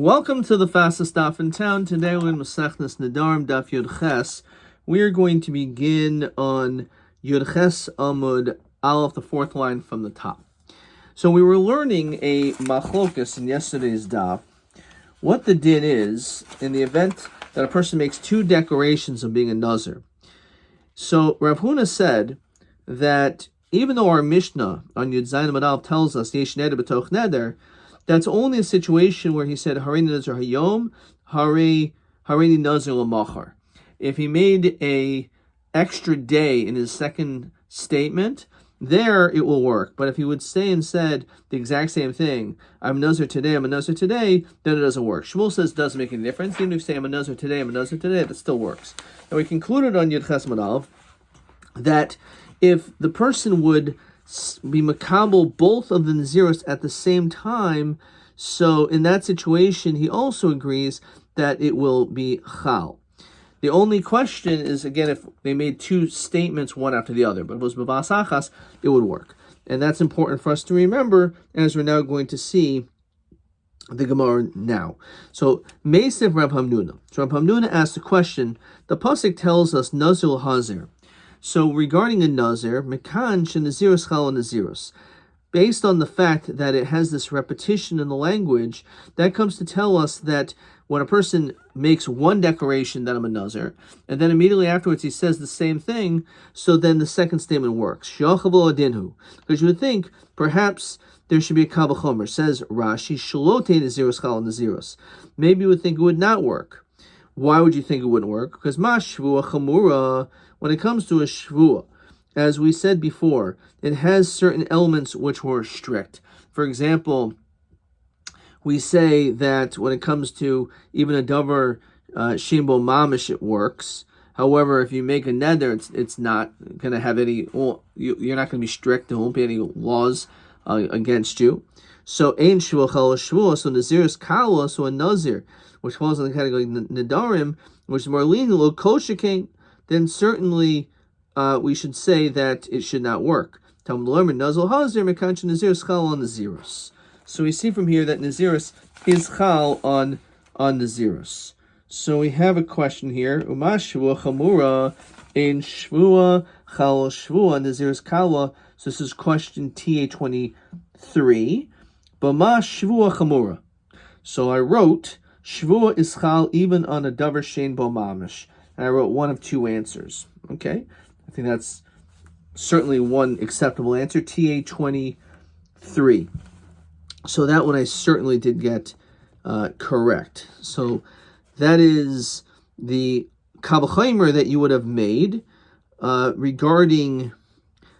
Welcome to the fastest daf in town. Today we're in Masechtas Nedarim Daf Yud Ches. We are going to begin on Yud Ches Amud Aleph, the fourth line from the top. So we were learning a machlokas in yesterday's daf. What the din is in the event that a person makes two declarations of being a nazir. So Rav Huna said that even though our Mishnah on Yud Zayin Amud Aleph tells us Yesh Neder B'toch Neder, that's only a situation where he said Hareini Nazir Hayom, Hareini Nazir L'machar. If he made a extra day in his second statement, there it will work. But if he would say and said the exact same thing, I'm a Nazir today, I'm a Nazir today, then it doesn't work. Shmuel says it doesn't make any difference. Even if you say I'm a Nazir today, I'm a Nazir today, that still works. And we concluded on Yud Ches Amud Aleph that if the person would be makabel both of the Naziros at the same time, so in that situation he also agrees that it will be chal. The only question is, again, if they made two statements one after the other, but if it was b'vas achas, it would work. And that's important for us to remember as we're now going to see the Gemara now. So, Meisiv Rav Hamnuna. So Rav Hamnuna asked the question, the pasuk tells us Nazir Hazir. So regarding a Nazir, Mekan Shenaziros Chal Naziros, based on the fact that it has this repetition in the language, that comes to tell us that when a person makes one declaration that I'm a Nazir, and then immediately afterwards he says the same thing, so then the second statement works. Because you would think perhaps there should be a Kal V'chomer. Says Rashi, Shalote Naziros Chal Naziros. Maybe you would think it would not work. Why would you think it wouldn't work? Because Mashvua Chamura, when it comes to a Shvua, as we said before, it has certain elements which were strict. For example, we say that when it comes to even a davar shimbo mamish, it works. However, if you make a neder, it's not going to have any. Well, you're not going to be strict. There won't be any laws against you. So ein shvua chal shvua. So nazir is kala. So a nazir, which falls in the category nedarim, which is more lenient, lo kol shekain, then certainly we should say that it should not work. So we see from here that Naziris is chal on Naziris. So we have a question here. Uma shvua chamura in shvua chal shvua Naziris kala. So this is question TA23. Bama shvua chamura. So I wrote shvua is chal even on a davar shein bo mamish. And I wrote one of two answers. Okay, I think that's certainly one acceptable answer. TA23. So that one I certainly did get correct. So that is the Kal V'chomer that you would have made regarding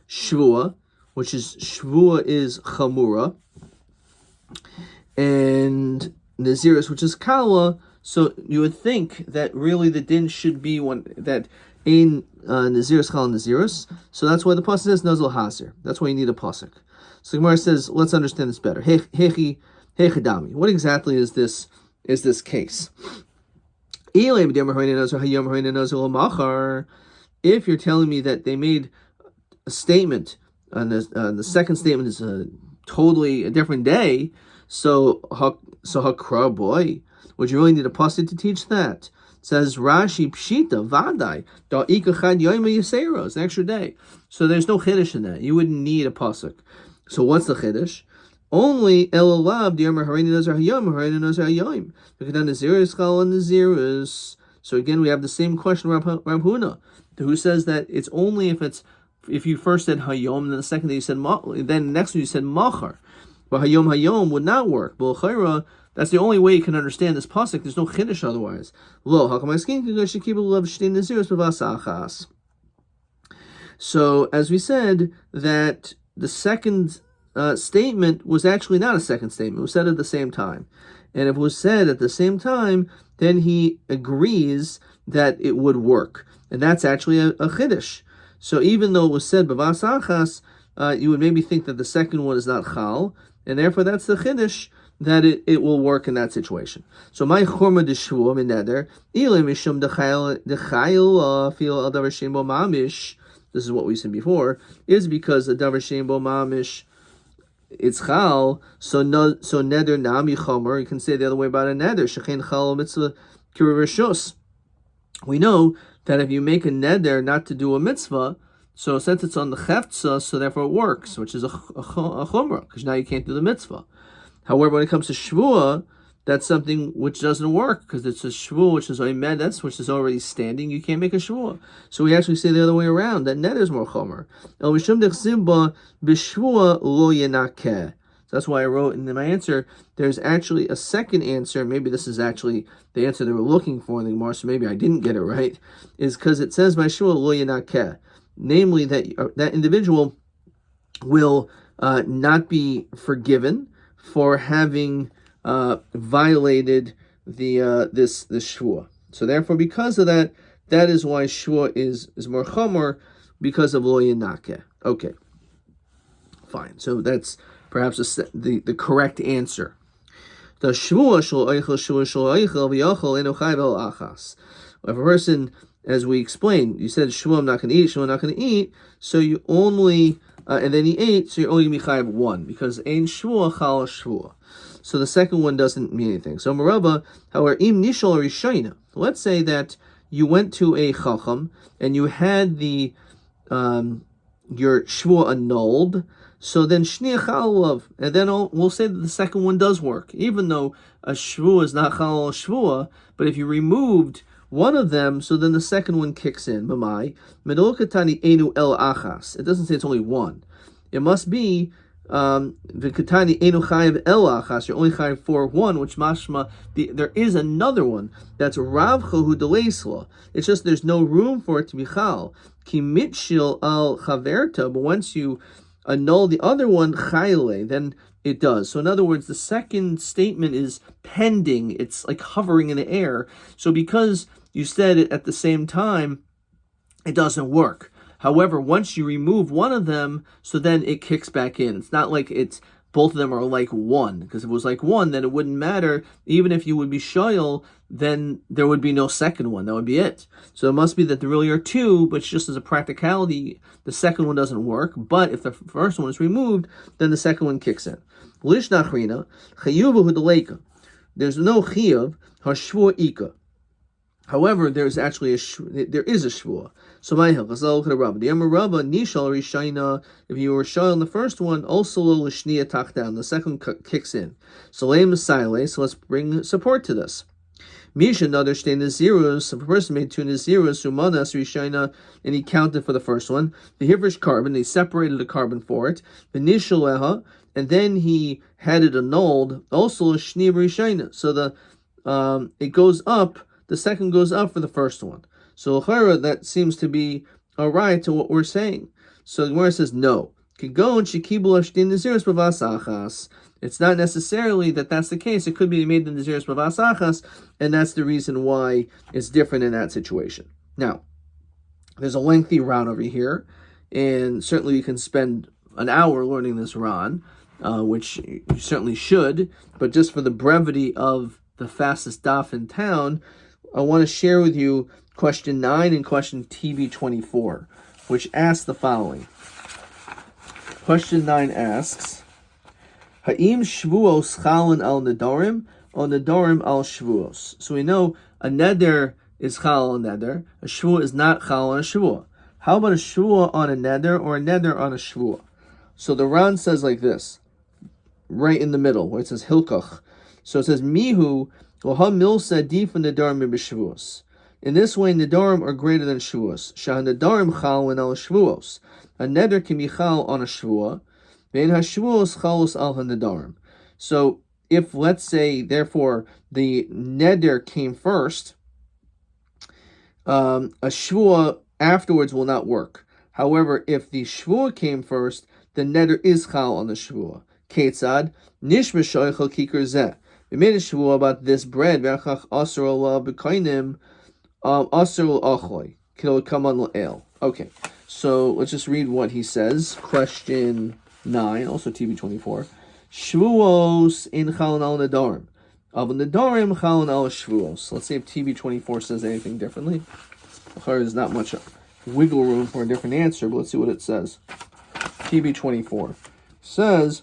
Shvua, which is Shvua is Chamura, and Naziris, which is Kala. So you would think that really the din should be one that ein Naziris Chal Naziris. So that's why the pasuk says Nazil Hazir. That's why you need a pasuk. So Gemara says, let's understand this better. Hechidami. What exactly is this case? If you're telling me that they made a statement, and the second statement is totally a different day, so hakra boy, would you really need a pasuk to teach that? It says Rashi Pshita Vadai Da'ikachad Yomi Yisera. It's an extra day, so there's no chiddush in that. You wouldn't need a pasuk. So what's the chiddush? Only Elalab Diyomer Hareini Nazir Hayom Hareini Nazir Hayom. Because then Naziris Chal and Naziris. So again, we have the same question Rav Huna, who says that it's only if you first said Hayom, and then the second day you said then next one you said Machar. But Hayom would not work. But Chayra, that's the only way you can understand this pasuk. There's no chiddush otherwise. Lo hakamaskin should keep a love shtein naziros b'vas achas. So as we said, that the second statement was actually not a second statement. It was said at the same time, and if it was said at the same time, then he agrees that it would work, and that's actually a chiddush. So even though it was said b'vas achas, you would maybe think that the second one is not chal, and therefore that's the chiddush that it will work in that situation. So my chorma d'shvua min neder ilay mishum d'chayil fil al davar shein bo mamish. This is what we said before, is because the davar shein bo mamish it's chal, so neder nami chomer. You can say the other way about a neder. Shechein chal mitzvah kirivashus. We know that if you make a neder not to do a mitzvah, so since it's on the cheftza, so therefore it works, which is a chumrah, because now you can't do the mitzvah. However, when it comes to shvua, that's something which doesn't work, because it's a shvua which is oimedes, which is already standing. You can't make a shvua. So we actually say the other way around, that neder is more chomer. El mishum dechzimba b'shvua lo yenakeh. So that's why I wrote in my answer, there's actually a second answer. Maybe this is actually the answer they were looking for in the Gemara, so maybe I didn't get it right, is because it says by shvua lo yenakeh. Namely, that that individual will not be forgiven for having violated the this shvua. So therefore, because of that, that is why shvua is more chomer, because of lo yenakeh. Okay, fine. So that's perhaps the correct answer. The shvua shel oichel v'yachol eno chayv el achas. If a person, as we explained, you said shvua I'm not going to eat, shvua I'm not going to eat, so you only and then he ate, so you're only going to be chayav one, because ein shvua chal shvua. So the second one doesn't mean anything. So Marava, however, im nishal rishayna. Let's say that you went to a chacham and you had the your shvua annulled. So then shnia chalav, and then we'll say that the second one does work, even though a shvua is not chalal shvua. But if you removed one of them, so then the second one kicks in. Mamai medol katani enu el achas. It doesn't say it's only one. It must be v'katani enu chayiv el achas. You're only chayiv for one, which mashma there is another one that's ravcha hu deleisla. It's just there's no room for it to be chal ki mitshil al chaverta. But once you annul the other one, chayle, then it does. So in other words, the second statement is pending. It's like hovering in the air. So because you said it at the same time, it doesn't work. However, once you remove one of them, so then it kicks back in. It's not like it's both of them are like one, because if it was like one, then it wouldn't matter. Even if you would be shoyal, then there would be no second one. That would be it. So it must be that there really are two, but just as a practicality, the second one doesn't work. But if the first one is removed, then the second one kicks in. Lish nachrina, chayuv hudaleka. There's no chiyuv, hashvua ika. However, there is actually a shvua. So my helchazal could Rabbi. The Rabbi nishal rishayna. If you were shoyal in the first one, also lo l'shniya tachdown. The second kicks in. So leim saile. So let's bring support to this. Misha understand the zeros. If a person made two zeros, sumanas rishayna, and he counted for the first one. The hivrish carbon, they separated the carbon for it. The nishaleha, and then he had it annulled. Also l'shniya rishayna. So the it goes up. The second goes up for the first one. So that seems to be all right to what we're saying. So the Gemara says no. It's not necessarily that that's the case. It could be made in the Naziris Bavasachas, and that's the reason why it's different in that situation. Now, there's a lengthy Ran over here, and certainly you can spend an hour learning this Ran, which you certainly should, but just for the brevity of the fastest daf in town, I want to share with you question 9 and question TB24, which asks the following. Question 9 asks, Ha'im shvuos chalin al nedarim, or nedarim al shvuos. So we know a neder is chal on a neder, a shvua is not chal on a shvua. How about a shvua on a neder or a neder on a shvua? So the Ran says like this, right in the middle, where it says hilkach. So it says, Mihu, Oha milsa difa nedarim b'shvuos. In this way, nedarim are greater than shvuos. Shah nedarim chal al shvuos. A neder can be chal on a shvua. Vein hashvuos chalos al nedarim. So if, let's say, therefore, the neder came first, a shvua afterwards will not work. However, if the shvua came first, the neder is chal on the shvua. Ketzad nishma shoychel kikar zeh. We made a shvua about this bread. Okay, so let's just read what he says. Question 9, also TB24. Shvuos in chalon al nedarim. Av nedarim chalon al shvuos. Let's see if TB24 says anything differently. There's not much wiggle room for a different answer, but let's see what it says. TB24 says,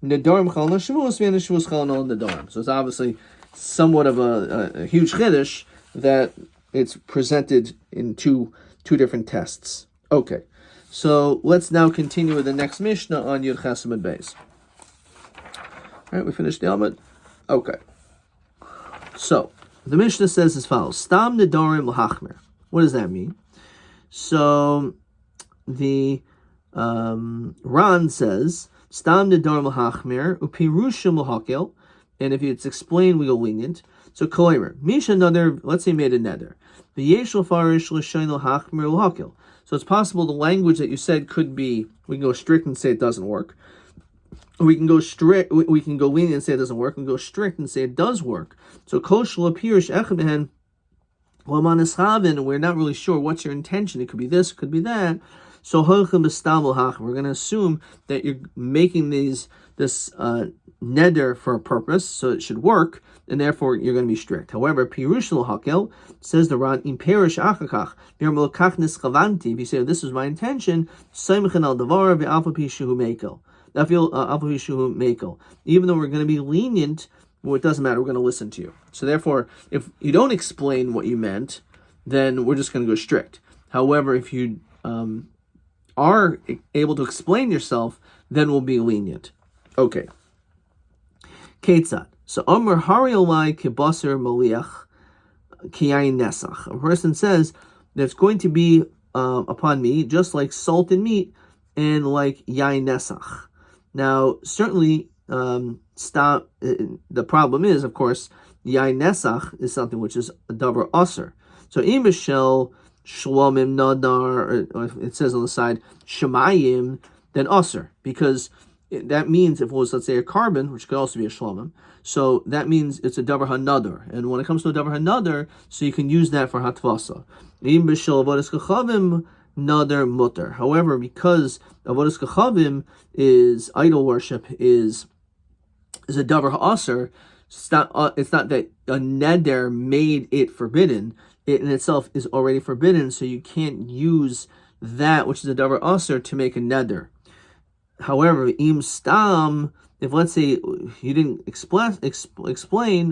Nedarim chal on Shavuos, and Shavuos chal on Nedarim. So it's obviously somewhat of a huge chiddush that it's presented in two different tests. Okay, so let's now continue with the next Mishnah on Yud Ches Amud Beis. All right, we finished the Amud. Okay, so the Mishnah says as follows: Stam Nedarim l'hachmer. What does that mean? So the Ran says Stam Nedarim l'hachmer upirushim l'hakel, and if it's explained, we go lenient. So koimer misha neder. Let's say made a neder. The yeshul farish l'shayin l'hachmer l'hakel. So it's possible the language that you said could be. We can go strict and say it doesn't work. Or we can go strict. We can go lenient and say it doesn't work. We can go strict and say it does work. So koshel apirish echad we're not really sure what's your intention. It could be this, it could be that. So we're going to assume that you're making this neder for a purpose, so it should work, and therefore you're going to be strict. However, pirush l'hakel says the Ran in perish achakach. If you say this is my intention, even though we're going to be lenient, well, it doesn't matter. We're going to listen to you. So therefore, if you don't explain what you meant, then we're just going to go strict. However, if you are able to explain yourself, then we'll be lenient. Okay. Ketzad. So Amr Hari Olai Kibasar Maliach Kiyain Nesach. A person says that it's going to be upon me just like salt and meat and like Yain Nesach. Now, certainly, the problem is, of course, Yain Nesach is something which is a davar aser. So Im B'Shel Shlomim Nadar, or it says on the side Shemayim, then aser, because that means if it was, let's say, a carbon, which could also be a shlomim, so that means it's a davar hanadar. And when it comes to a davar hanadar, so you can use that for hatvasa. Im B'Shel Avodas Kachavim Nadar mutter. However, because Avodas Kachavim is idol worship, is a davar ha'aser, it's not that a neder made it forbidden. It in itself is already forbidden, so you can't use that which is a davar aser to make a neder. However, im stam, if let's say you didn't explain, it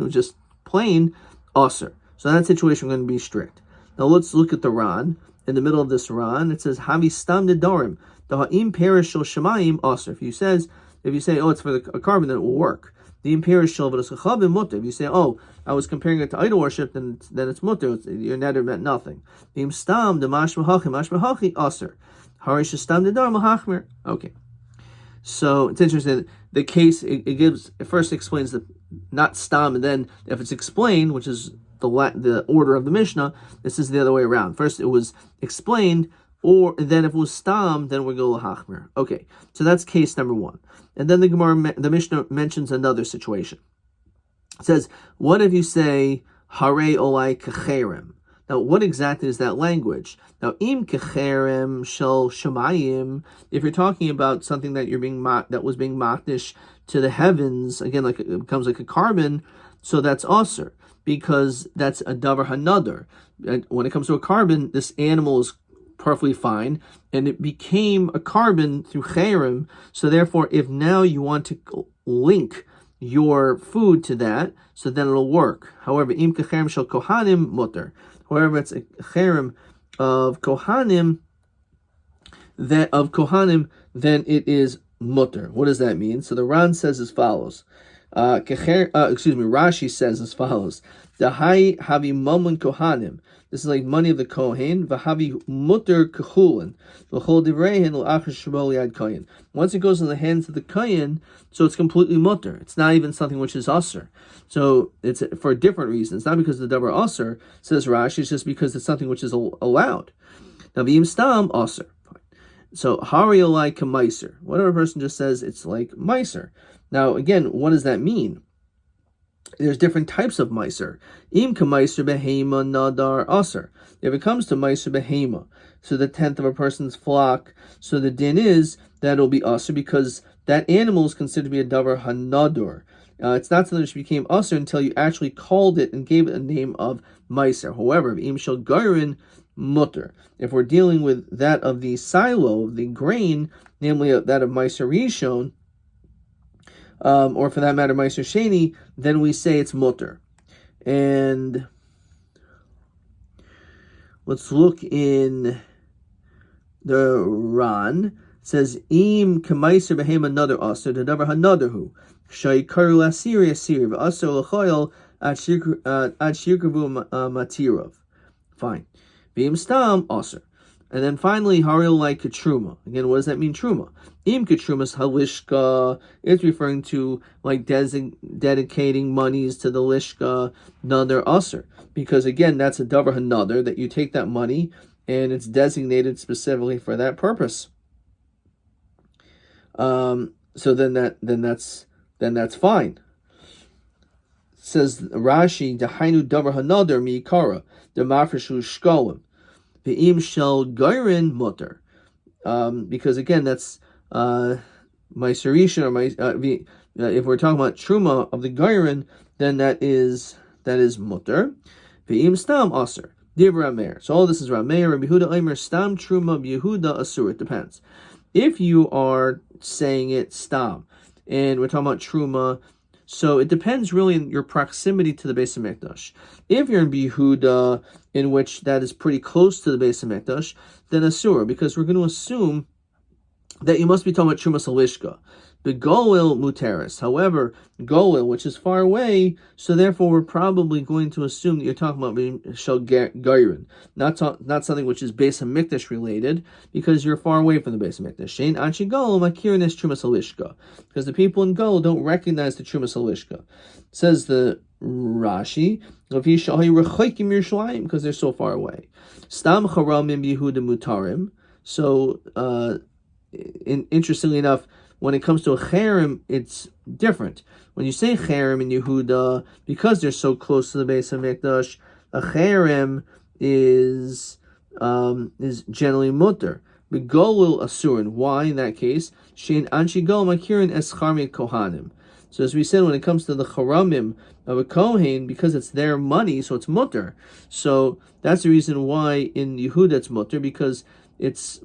was just plain aser. So in that situation, we're going to be strict. Now let's look at the Ran. In the middle of this Ran, it says havi stam nedarim the ha'im perish shel shemayim aser. If you say, oh, it's for a carbon, then it will work. The imperish shel v'das kachavim mutter. If you say, oh, I was comparing it to idol worship, then it's mutter. Your neder meant nothing. The im stam the mashmahachi aser. Harish stam nedarim l'hachmer. Okay. So it's interesting. The case it first explains the not stam, and then if it's explained, which is the order of the Mishnah, this is the other way around. First it was explained, or then if it was stam, then we go l'hachmer. Okay, so that's case number one. And then the Mishnah mentions another situation. It says, what if you say hare olai kecherem? Now, what exactly is that language? Now, im kecherem shel shemayim. If you're talking about something that that was being makdish to the heavens, again, like it becomes like a carbon, so that's aser, because that's a davar hanadar. When it comes to a carbon, this animal is perfectly fine, and it became a carbon through cherem. So therefore, if now you want to link your food to that, so then it'll work. However, im kecherem shel kohanim mutter. However, it's a cherem of kohanim, then it is mutter. What does that mean? So the Ran says as follows. Rashi says as follows. Dahai havi mamun kohanim. This is like money of the kohen. V'havi mutter kechulin. V'chol divrehen l'achar shmo yad kohen. Once it goes in the hands of the kohen, so it's completely mutter. It's not even something which is aser. So it's for a different reason. It's not because the davar aser, says Rashi. It's just because it's something which is allowed. Now v'im stam aser. So hari olai k'meiser. Whatever a person just says, it's like meiser. Now again, what does that mean? There's different types of meiser. Im k'meiser behema nadar aser. If it comes to meiser behema, so the 10th of a person's flock, so the din is that it'll be aser because that animal is considered to be a davar hanador. It's not something which became aser until you actually called it and gave it a name of meiser. However, im shel garin mutter. If we're dealing with that of the silo, of the grain, namely that of meiser rishon, or for that matter, Meiser Sheni, then we say it's mutter. And let's look in the Ran. It says, Im k'meiser b'hem another aser, the davar another hu. Shaykaru asiri asiri, v'aser l'choyel ad shirkavu matirov. Fine. V'im stam aser. And then finally, haril like truma. Again, what does that mean, truma? Im ketrumas halishka. It's referring to like dedicating monies to the lishka, another usher. Because again, that's a davar hanother, that you take that money and it's designated specifically for that purpose. So then that's fine. Says Rashi, Dahainu davar hanother miikara, the mafreshu shkolim. Ve'im shel gairin mutter, because again that's meiserisha, or if we're talking about truma of the gairin, then that is mutter. Ve'im stam aser div rameir. So all this is rameir. Rabbi Yehuda Omer stam truma Yehuda asur. It depends. If you are saying it stam, and we're talking about truma. So it depends really on your proximity to the Beis HaMikdash. If you're in Yehuda, in which that is pretty close to the Beis HaMikdash, then asur, because we're going to assume that you must be talking about Trumas Halishka. The Golil Muteris. However, Golil, which is far away, so therefore we're probably going to assume that you're talking about Shel Gairin, not something which is Beis HaMikdash related, because you're far away from the Beis HaMikdash. Shein Anshi Golil Makirin es Trumas Halishka, because the people in Golil don't recognize the Trumas Halishka. Says the Rashi, because they're so far away. Stam Charamim Yehuda Mutarim. So, interestingly enough, when it comes to a cherem, it's different. When you say cherem in Yehuda, because they're so close to the Beis HaMikdash, a cherem is generally mutter. Begolul asurin. Why in that case? Shein anshi gol makirin es charmi kohanim. So as we said, when it comes to the charamim of a kohen, because it's their money, so it's mutter. So that's the reason why in Yehuda it's mutter, because it's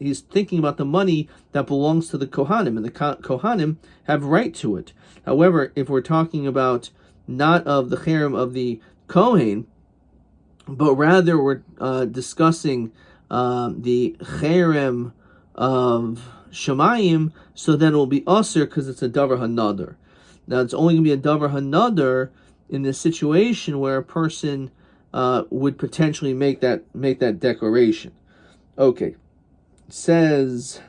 he's thinking about the money that belongs to the Kohanim, and the Kohanim have right to it. However, if we're talking about not of the cherem of the Kohen, but rather we're discussing the cherem of Shemayim, so then it will be Aser because it's a davar hanadar. Now it's only going to be a davar hanadar in the situation where a person would potentially make that declaration. Okay, says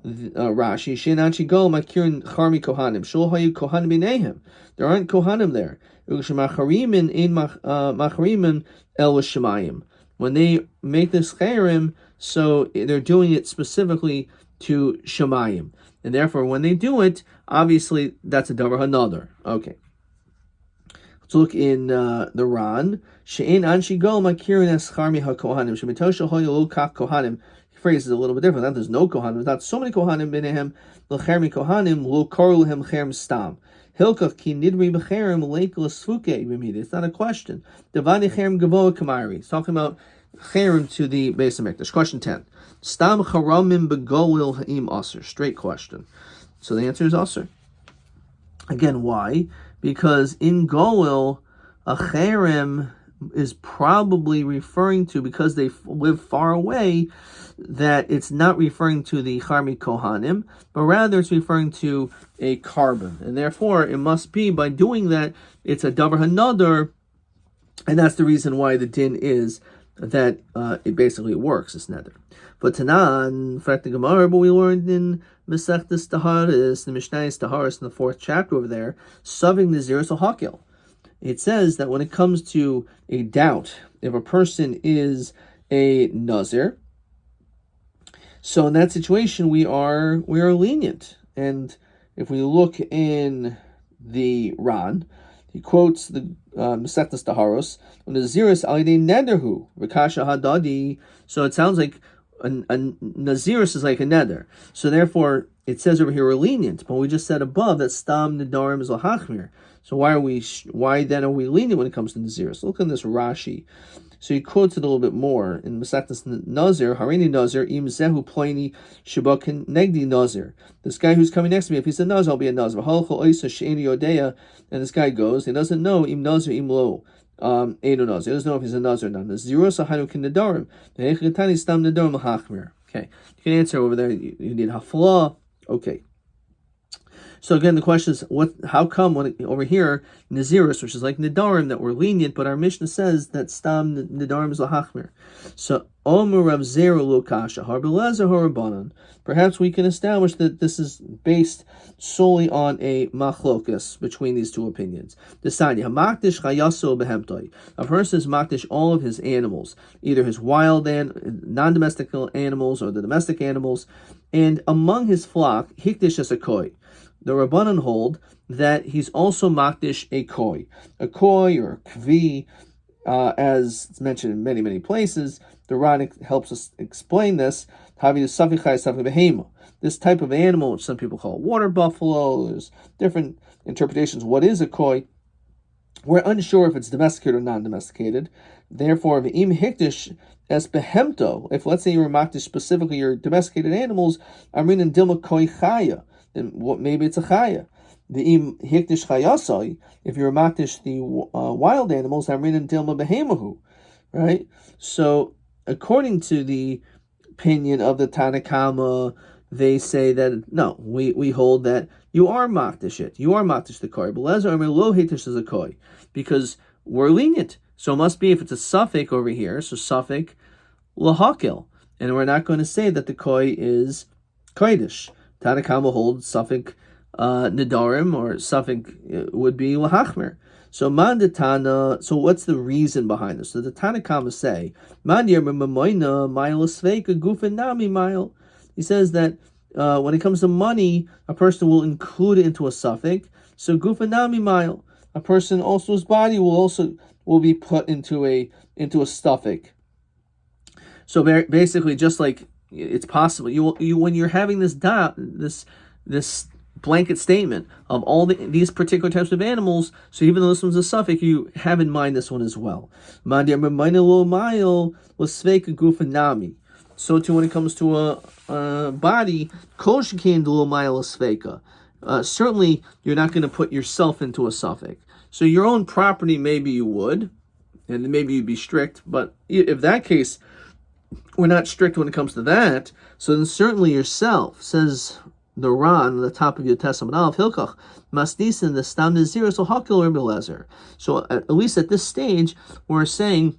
Rashi, Sheinachi go makirin charmi kohanim shul hayu kohanim binehem. There aren't kohanim there. Macharimin in macharimin el shemayim. When they make this cherem, so they're doing it specifically to shemayim, and therefore when they do it, obviously that's a davar hanadar. Okay. Let's look in the Ran. She'en anshi go makirin es charmi hakohanim. Shemitosha hoyelu kach kohanim. The phrase is a little bit different. That there's no kohanim. There's not so many kohanim binehem. L'chermi kohanim lo karu lehem cherem stam. Hilkach ki nidri b'cherem leikel sfuke b'mid. It's not a question. Devani cherem gavoa kamari. It's talking about cherem to the Beis HaMikdash. Question 10. Stam charamim begolil ha'im aser. Straight question. So the answer is aser. Again, why? Because in Golil, a cherem is probably referring to, because they live far away, that it's not referring to the Charmi Kohanim, but rather it's referring to a carbon. And therefore, it must be, by doing that, it's a davar hanadar, and that's the reason why the din is that it basically works, it's nether. But Tanan, in fact, the Gemara, but we learned in Mesechtes Taharis, the Mishnayos Taharis in the 4th chapter over there, Saving Naziris Hakil. It says that when it comes to a doubt, if a person is a Nazir, so in that situation we are lenient. And if we look in the Ran, he quotes the Mesechtes Taharos, Naziris alidei nederhu v'kasha hadadi. So it sounds like a Naziris is like a neder. So therefore, it says over here we're lenient, but we just said above that stam nedarim is lahachmir. So why then are we lenient when it comes to Naziris? Look in this Rashi. So he quotes it a little bit more in Masechtas Nazir, Harini Nazir, Im Zehu Ploini Shabakin Negdi Nazir. This guy who's coming next to me, if he's a Nazir, I'll be a Nazir. And this guy goes, he doesn't know Im Nazir, Im Lo. Edo Nazir. He doesn't know if he's a Nazir or not. Zero Sahanu Kin Nedarim. Stam Nedarim Hachmir. Okay. You can answer over there. You need Hafla. Okay. So again, the question is, how come over here, Naziris, which is like Nedarim, that we're lenient, but our Mishnah says that Stam Nedarim is Lahachmir. So, Omer Rav Zera Lo Kasha, Harbelezer Horabanan. Perhaps we can establish that this is based solely on a machlokas between these two opinions. A person is makdish all of his animals, either his wild and non-domestic animals or the domestic animals, and among his flock, hikdish as a koi. The Rabbanan hold that he's also makdish a koi or a kvi, as it's mentioned in many, many places. The Ran helps us explain this. This type of animal, which some people call water buffalo, there's different interpretations. What is a koi? We're unsure if it's domesticated or non-domesticated. Therefore, im hikdish es behemto, if let's say you were makdish specifically your domesticated animals, amrin and dilma koi chaya, then maybe it's a chaya. The im hikdish chayasai, if you're makdish the wild animals, amrin and dilma behemahu, right? So, according to the opinion of the Tanakama, they say that no, we hold that you are makdish it, you are makdish the koi, but lezer amir lo hikdish is a koi, because we're lenient. So it must be if it's a suffix over here, so suffix lahakil, and we're not going to say that the koi is kodesh. Tanakama holds suffix nedarim, or suffix would be lahachmer. So manditana. So what's the reason behind this? So the Tanakama say he says that when it comes to money, a person will include it into a suffix. So gufanami mile, a person also his body will be put into a suffix. So basically, just like it's possible, you when you're having this blanket statement of all these particular types of animals, so even though this one's a suffix, you have in mind this one as well. So too, when it comes to a body, certainly you're not going to put yourself into a suffix. So your own property, maybe you would, and maybe you'd be strict, but if that case, we're not strict when it comes to that, so then certainly yourself, says the Ran, the top of your Testament, Hilkach, Masnisin, the Stam Nazir, so Hakil Rabbi Lezer. So at least at this stage, we're saying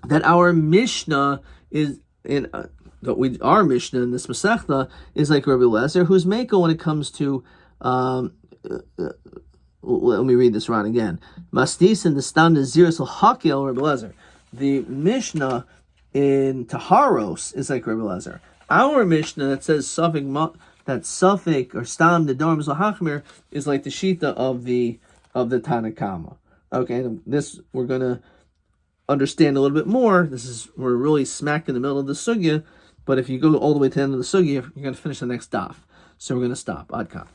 that our Mishnah is our Mishnah in this Masechta is like Rabbi Lezer, who's Mako when it comes to let me read this Ran again. Masnisin, the Stam Nazir, so Hakil Rabbi Lezer. The Mishnah in Taharos is like Rabbi Lezer. Our Mishnah that says suffix or stam nedarim lahachmir is like the shita of the Tanakama. Okay, and this we're gonna understand a little bit more. We're really smack in the middle of the sugya, but if you go all the way to the end of the sugya, you're gonna finish the next daf. So we're gonna stop. Adkan.